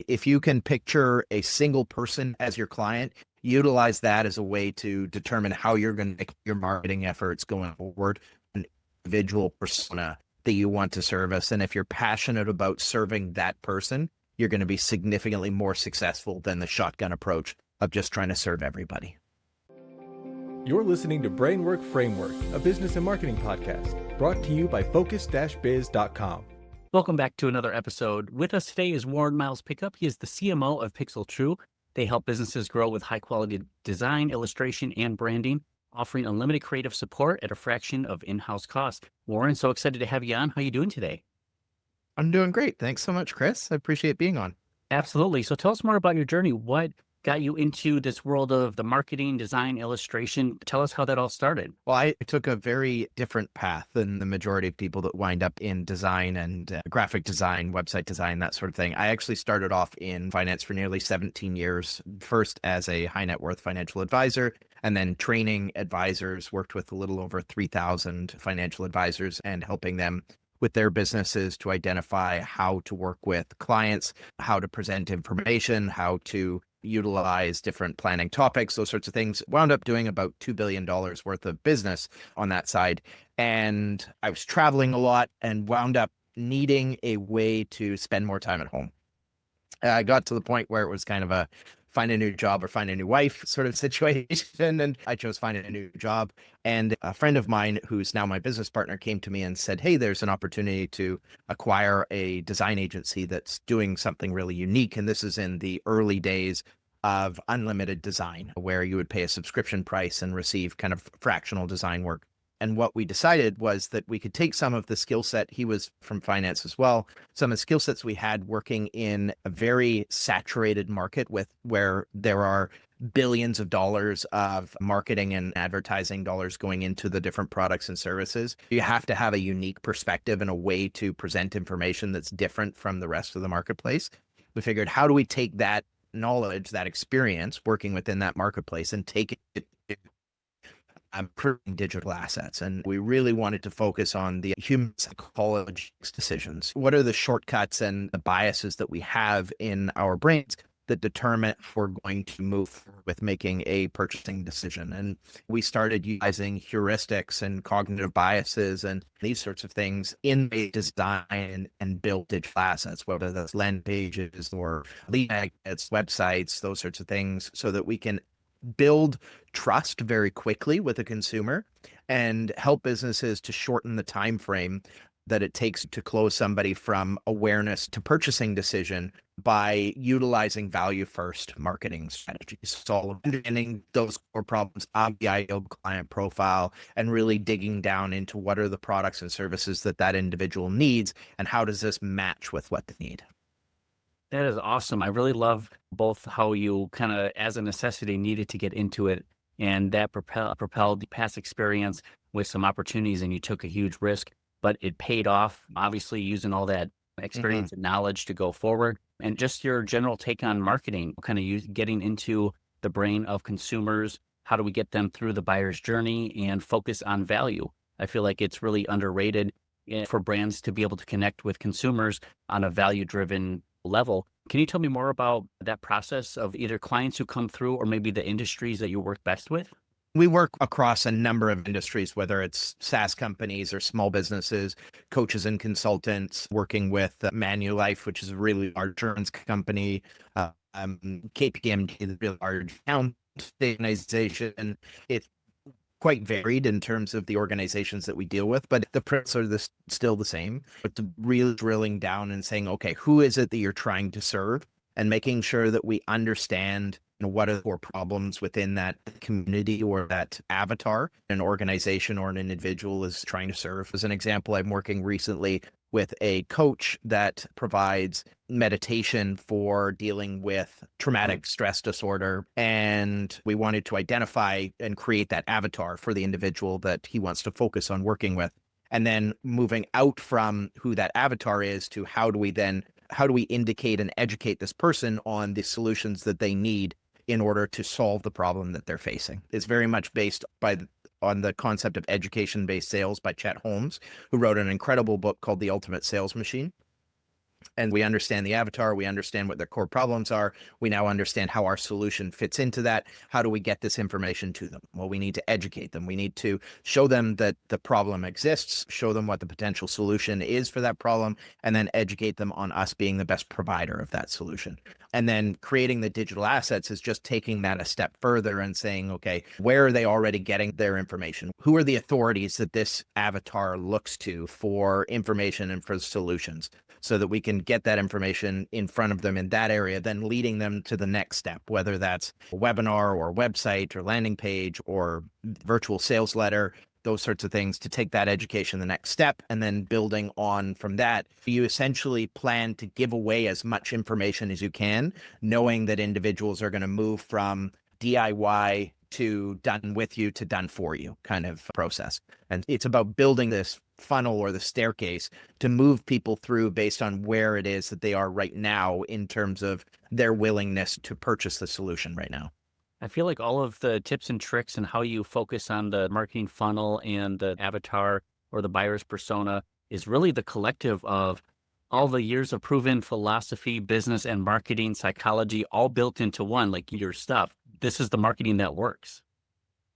if you can picture a single person as your client, utilize that as a way to determine how you're going to make your marketing efforts going forward, an individual persona that you want to service. And if you're passionate about serving that person, you're going to be significantly more successful than the shotgun approach of just trying to serve everybody. You're listening to Brainwork Framework, a business and marketing podcast, brought to you by focus-biz.com. Welcome back to another episode. With us today is Warren Miles Pickup. He is the CMO of Pixel True. They help businesses grow with high-quality design, illustration, and branding, offering unlimited creative support at a fraction of in-house cost. Warren, so excited to have you on. How are you doing today? I'm doing great. Thanks so much, Chris. I appreciate being on. Absolutely. So tell us more about your journey. What got you into this world of the marketing, design, illustration? Tell us how that all started. Well, I took a very different path than the majority of people that wind up in design and graphic design, website design, that sort of thing. I actually started off in finance for nearly 17 years, first as a high net worth financial advisor, and then training advisors, worked with a little over 3,000 financial advisors and helping them with their businesses to identify how to work with clients, how to present information, how to utilize different planning topics, those sorts of things. Wound up doing about $2 billion worth of business on that side. And I was traveling a lot and wound up needing a way to spend more time at home. I got to the point where it was kind of a find a new job or find a new wife sort of situation. And I chose finding a new job. And a friend of mine, who's now my business partner, came to me and said, hey, there's an opportunity to acquire a design agency that's doing something really unique. And this is in the early days of unlimited design, where you would pay a subscription price and receive kind of fractional design work. And what we decided was that we could take some of the skill set, he was from finance as well, some of the skill sets we had working in a very saturated market with where there are billions of dollars of marketing and advertising dollars going into the different products and services. You have to have a unique perspective and a way to present information that's different from the rest of the marketplace. We figured, how do we take that knowledge, that experience working within that marketplace and take it to improving digital assets? And we really wanted to focus on the human psychology decisions. What are the shortcuts and the biases that we have in our brains that determine if we're going to move forward with making a purchasing decision? And we started utilizing heuristics and cognitive biases and these sorts of things in the design and build digital assets, whether that's landing pages or lead magnets, websites, those sorts of things, so that we can build trust very quickly with a consumer and help businesses to shorten the time frame that it takes to close somebody from awareness to purchasing decision by utilizing value first marketing strategies. So understanding those core problems of the ideal client profile and really digging down into what are the products and services that that individual needs and how does this match with what they need. That is awesome. I really love both how you kind of, as a necessity, needed to get into it, and that propelled the past experience with some opportunities, and you took a huge risk, but it paid off, obviously using all that experience and knowledge to go forward. And just your general take on marketing, kind of getting into the brain of consumers. How do we get them through the buyer's journey and focus on value? I feel like it's really underrated for brands to be able to connect with consumers on a value-driven level. Can you tell me more about that process of either clients who come through or maybe the industries that you work best with? We work across a number of industries, whether it's SaaS companies or small businesses, coaches and consultants, working with Manulife, which is a really large insurance company, KPMG, the really large account organization. It's quite varied in terms of the organizations that we deal with, but the principles are still the same. But to really drilling down and saying, okay, who is it that you're trying to serve, and making sure that we understand what are the core problems within that community or that avatar an organization or an individual is trying to serve. As an example, I'm working recently with a coach that provides meditation for dealing with traumatic stress disorder. And we wanted to identify and create that avatar for the individual that he wants to focus on working with. And then moving out from who that avatar is to how do we indicate and educate this person on the solutions that they need in order to solve the problem that they're facing. It's very much based on the concept of education-based sales by Chet Holmes, who wrote an incredible book called The Ultimate Sales Machine. And we understand the avatar. We understand what their core problems are. We now understand how our solution fits into that. How do we get this information to them? Well, we need to educate them. We need to show them that the problem exists, show them what the potential solution is for that problem, and then educate them on us being the best provider of that solution. And then creating the digital assets is just taking that a step further and saying, okay, where are they already getting their information? Who are the authorities that this avatar looks to for information and for solutions? So that we can get that information in front of them in that area, then leading them to the next step, whether that's a webinar or website or landing page or virtual sales letter, those sorts of things, to take that education the next step, and then building on from that. You essentially plan to give away as much information as you can, knowing that individuals are going to move from DIY to done with you to done for you kind of process. And it's about building this funnel or the staircase to move people through based on where it is that they are right now in terms of their willingness to purchase the solution right now. I feel like all of the tips and tricks and how you focus on the marketing funnel and the avatar or the buyer's persona is really the collective of all the years of proven philosophy, business, and marketing psychology all built into one, like your stuff. This is the marketing that works.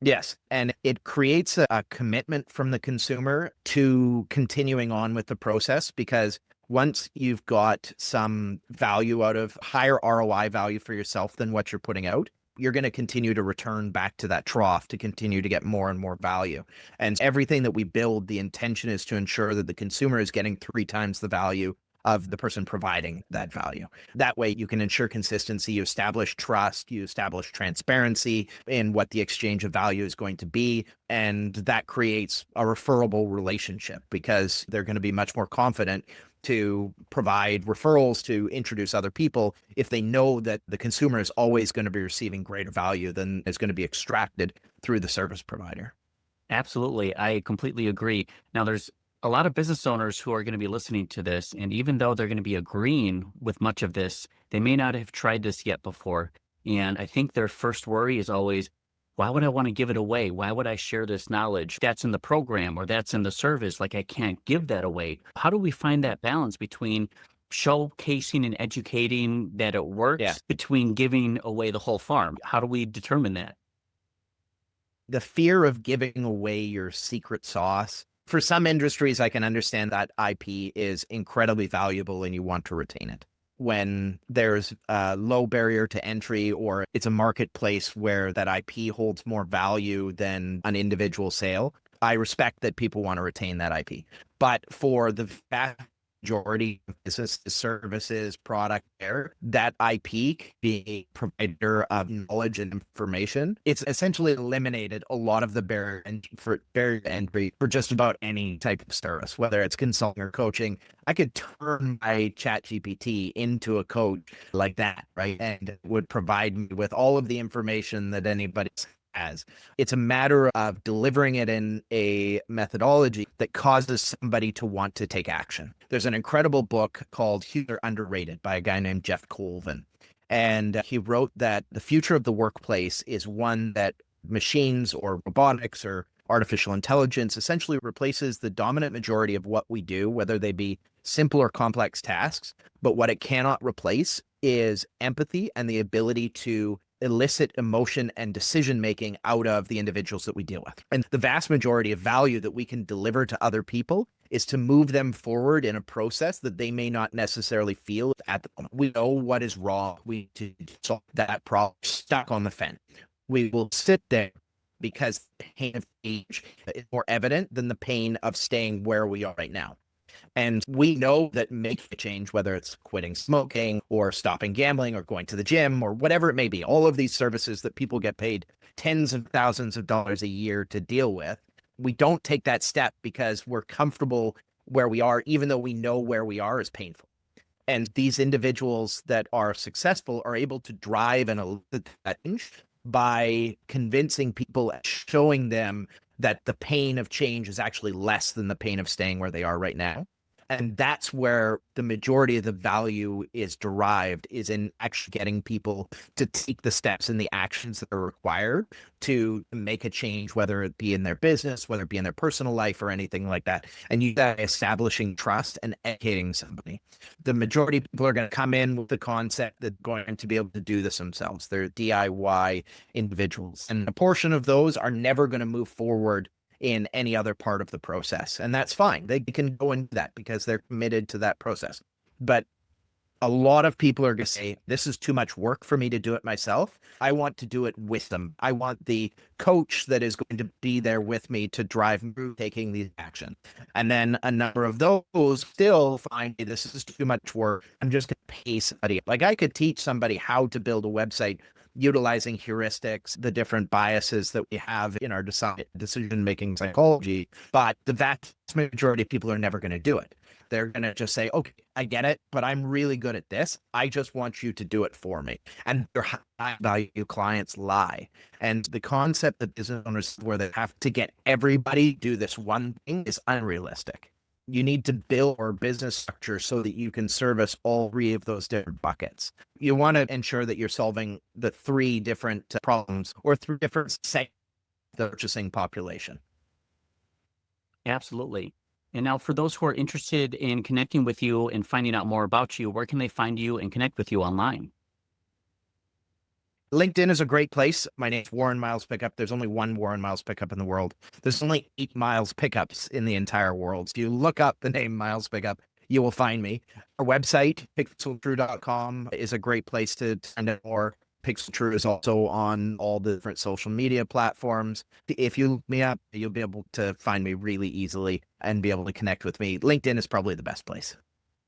Yes. And it creates a commitment from the consumer to continuing on with the process, because once you've got some value out of higher ROI value for yourself than what you're putting out, you're going to continue to return back to that trough to continue to get more and more value. And everything that we build, the intention is to ensure that the consumer is getting 3 times the value of the person providing that value. That way you can ensure consistency, you establish trust, you establish transparency in what the exchange of value is going to be. And that creates a referable relationship, because they're going to be much more confident to provide referrals, to introduce other people, if they know that the consumer is always going to be receiving greater value than is going to be extracted through the service provider. Absolutely. I completely agree. Now, there's a lot of business owners who are going to be listening to this, and even though they're going to be agreeing with much of this, they may not have tried this yet before. And I think their first worry is always, why would I want to give it away? Why would I share this knowledge? That's in the program or that's in the service. Like, I can't give that away. How do we find that balance between showcasing and educating that it works, between giving away the whole farm? How do we determine that? The fear of giving away your secret sauce. For some industries, I can understand that IP is incredibly valuable and you want to retain it. When there's a low barrier to entry, or it's a marketplace where that IP holds more value than an individual sale, I respect that people want to retain that IP. But for the vast majority of business services product there, that IP being a provider of knowledge and information, it's essentially eliminated a lot of the barrier to entry for just about any type of service, whether it's consulting or coaching. I could turn my chat GPT into a coach like that, right? And it would provide me with all of the information that anybody has. It's a matter of delivering it in a methodology that causes somebody to want to take action. There's an incredible book called Human Underrated by a guy named Jeff Colvin. And he wrote that the future of the workplace is one that machines or robotics or artificial intelligence essentially replaces the dominant majority of what we do, whether they be simple or complex tasks. But what it cannot replace is empathy and the ability to elicit emotion and decision-making out of the individuals that we deal with. And the vast majority of value that we can deliver to other people is to move them forward in a process that they may not necessarily feel at the moment. We know what is wrong. We need to solve that problem. Stuck on the fence. We will sit there because the pain of change is more evident than the pain of staying where we are right now. And we know that making a change, whether it's quitting smoking or stopping gambling or going to the gym or whatever it may be, all of these services that people get paid tens of thousands of dollars a year to deal with, we don't take that step because we're comfortable where we are, even though we know where we are is painful. And these individuals that are successful are able to drive and elicit that change by convincing people, showing them that the pain of change is actually less than the pain of staying where they are right now. And that's where the majority of the value is derived, is in actually getting people to take the steps and the actions that are required to make a change, whether it be in their business, whether it be in their personal life or anything like that. And you that establishing trust and educating somebody. The majority of people are going to come in with the concept that they're going to be able to do this themselves. They're DIY individuals. And a portion of those are never going to move forward in any other part of the process. And that's fine. They can go into that because they're committed to that process. But a lot of people are going to say, this is too much work for me to do it myself. I want to do it with them. I want the coach that is going to be there with me to drive through taking the action. And then a number of those still find, hey, this is too much work. I'm just going to pay somebody. Like I could teach somebody how to build a website utilizing heuristics, the different biases that we have in our decision-making psychology, but the vast majority of people are never going to do it. They're going to just say, okay, I get it, but I'm really good at this. I just want you to do it for me. And their high value clients lie. And the concept that business owners where they have to get everybody do this one thing is unrealistic. You need to build your business structure so that you can service all three of those different buckets. You want to ensure that you're solving the three different problems or three different segments of the purchasing population. Absolutely. And now for those who are interested in connecting with you and finding out more about you, where can they find you and connect with you online? LinkedIn is a great place. My name's Warren Miles Pickup. There's only one Warren Miles Pickup in the world. There's only 8 Miles Pickups in the entire world. So if you look up the name Miles Pickup, you will find me. Our website, pixeltrue.com, is a great place to find out more. Pixel True is also on all the different social media platforms. If you look me up, you'll be able to find me really easily and be able to connect with me. LinkedIn is probably the best place.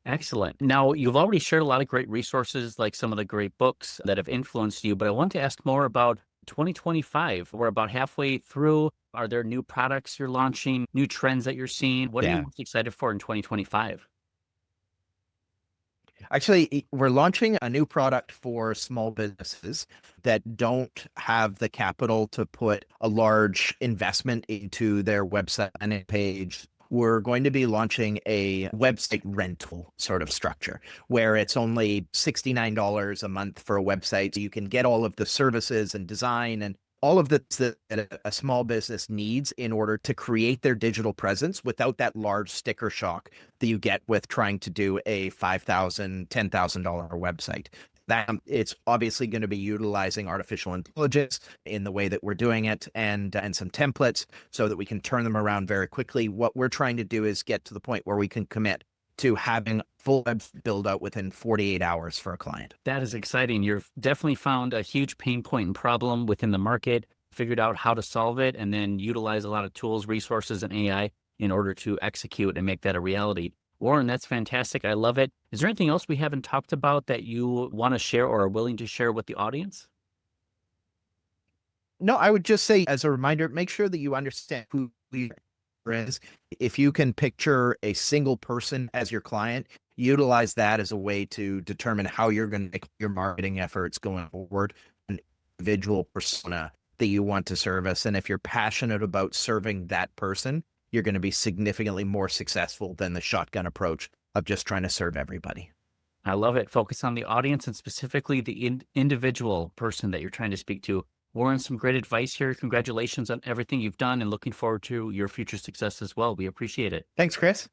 Excellent. Now, you've already shared a lot of great resources, like some of the great books that have influenced you, but I want to ask more about 2025. We're about halfway through. Are there new products you're launching, new trends that you're seeing? What are you most excited for in 2025? Actually, we're launching a new product for small businesses that don't have the capital to put a large investment into their website and page. We're going to be launching a website rental sort of structure where it's only $69 a month for a website. So you can get all of the services and design and all of this that a small business needs in order to create their digital presence without that large sticker shock that you get with trying to do a $5,000, $10,000 website. That it's obviously going to be utilizing artificial intelligence in the way that we're doing it and some templates so that we can turn them around very quickly. What we're trying to do is get to the point where we can commit to having full web build out within 48 hours for a client. That is exciting. You've definitely found a huge pain point and problem within the market, figured out how to solve it, and then utilize a lot of tools, resources, and AI in order to execute and make that a reality. Warren, that's fantastic. I love it. Is there anything else we haven't talked about that you want to share or are willing to share with the audience? No, I would just say as a reminder, make sure that you understand who you is. If you can picture a single person as your client, utilize that as a way to determine how you're going to make your marketing efforts going forward, an individual persona that you want to service. And if you're passionate about serving that person, you're going to be significantly more successful than the shotgun approach of just trying to serve everybody. I love it. Focus on the audience and specifically the individual person that you're trying to speak to. Warren, some great advice here. Congratulations on everything you've done and looking forward to your future success as well. We appreciate it. Thanks, Chris.